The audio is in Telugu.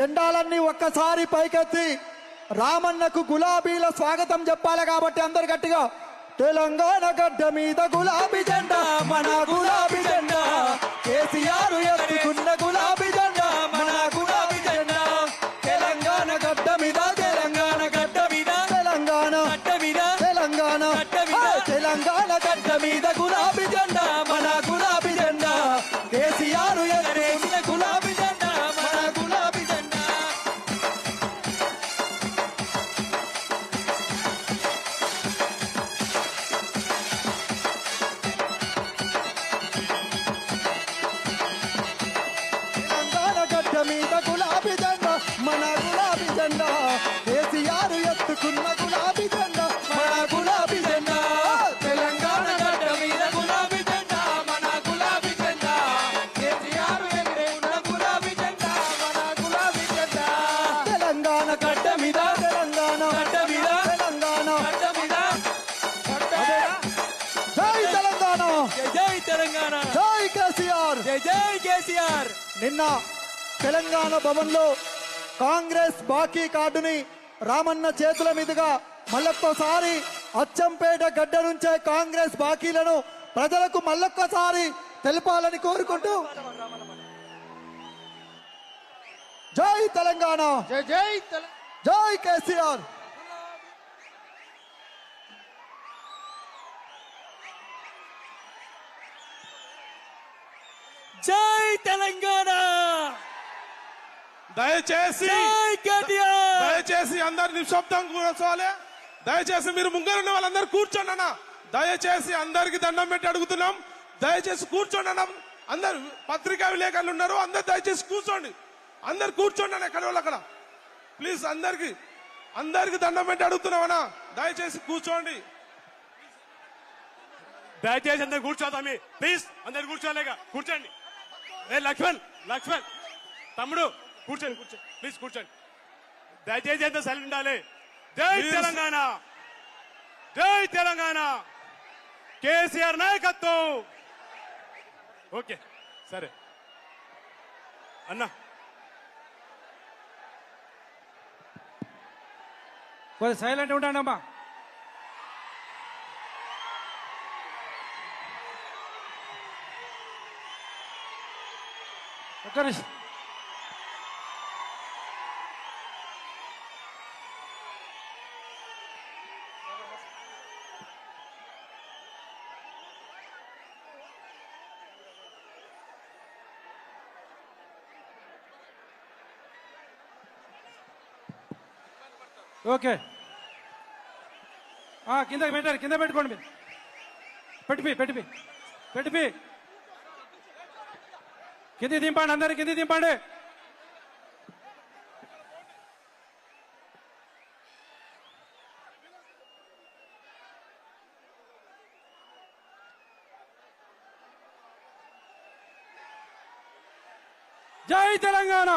జెండాలన్నీ ఒక్కసారి పైకెత్తి రామన్నకు గులాబీల స్వాగతం చెప్పాలి కాబట్టి అందరు గట్టిగా తెలంగాణ గడ్డ మీద గులాబీ జెండా మన గులాబీ జెండా కేసీఆర్ ఎత్తుకున్న గులాబీ జెండా మన గులాబీ జెండా తెలంగాణ గడ్డ మీద తెలంగాణ గడ్డ మీద తెలంగాణ గడ్డ మీద తెలంగాణ తెలంగాణ గడ్డ మీద గులాబీ జెండా మన గులాబీ జెండా కేసీఆర్ ఎత్తుకున్న గులాబీ జెండా మన గులాబీ జెండా మీద గులాబీ జెండా మన గులాబీ జెండా కేసీఆర్ ఎత్తుకున్న గులాబీ జెండా మన గులాబీ జెండా తెలంగాణ గడ్డ మీద గులాబీ జెండా మన గులాబీ జెండా కేసీఆర్ ఎత్తుకున్న గులాబీ జెండా మన గులాబీ జెండా తెలంగాణ గడ్డ మీద తెలంగాణ గడ్డ మీద తెలంగాణ గడ్డ మీద జై తెలంగాణ జై తెలంగాణ జై కేసీఆర్ జై కేసీఆర్ నిన్న తెలంగాణ భవన్లో కాంగ్రెస్ బాకీ కార్డుని రామన్న చేతుల మీదుగా మళ్ళొక్కసారి అచ్చంపేట గడ్డ నుంచే కాంగ్రెస్ బాకీలను ప్రజలకు మళ్ళొక్కసారి తెలపాలని కోరుకుంటూ జై తెలంగాణ జై కేసీఆర్ జై తెలంగాణ దయచేసి అందరు నిశ్శబ్దం కూర్చోవాలి. దయచేసి మీరు ముంగరున్న వాళ్ళందరూ కూర్చోండి అన్న. దయచేసి అందరికి దండం పెట్టి అడుగుతున్నాం. దయచేసి కూర్చోండి అన్న. అందరు పత్రికా విలేకరులు ఉన్నారు, అందరు దయచేసి కూర్చోండి. అందరు కూర్చోండి అన్న. ఎక్కడ వాళ్ళు అక్కడ ప్లీజ్ అందరికి దండం పెట్టి అడుగుతున్నాం అన్న. దయచేసి కూర్చోండి. దయచేసి అందరు కూర్చోదామి ప్లీజ్. అందరు కూర్చోలేక కూర్చోండి. లక్ష్మణ్ తమ్ముడు కూర్చోండి ప్లీజ్ కూర్చోండి. దయచేసి ఎంత సైలెంట్ ఉండాలి. జై తెలంగాణ జై తెలంగాణ కేసీఆర్ నాయకత్వం. ఓకే సరే అన్నా కొంచెం సైలెంట్ ఉంటాను అమ్మా. ఒక్క నిమిషం. ఓకే కిందకి పెట్టారు, కింద పెట్టుకోండి మీరు. పెట్టిపి కింది దింపండి, అందరు కింది దింపండి. జై తెలంగాణ.